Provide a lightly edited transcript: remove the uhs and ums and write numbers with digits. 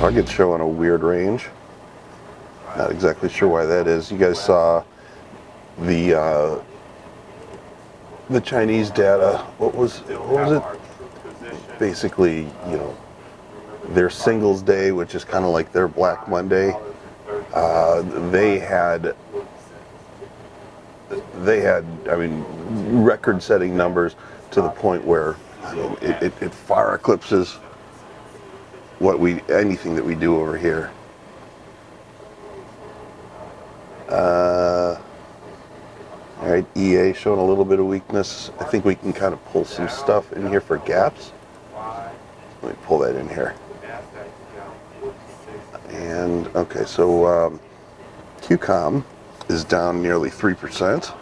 Target's showing a weird range. Not exactly sure why that is. You guys saw the Chinese data. What was it? Basically, you know, their Singles Day, which is kind of like their Black Monday. They had, I mean, record-setting numbers to the point where, I mean, it far eclipses anything that we do over here. All right, EA showing a little bit of weakness. I think we can kind of pull some stuff in here for gaps. Let me pull that in here. And okay, so QCOM is down nearly 3%.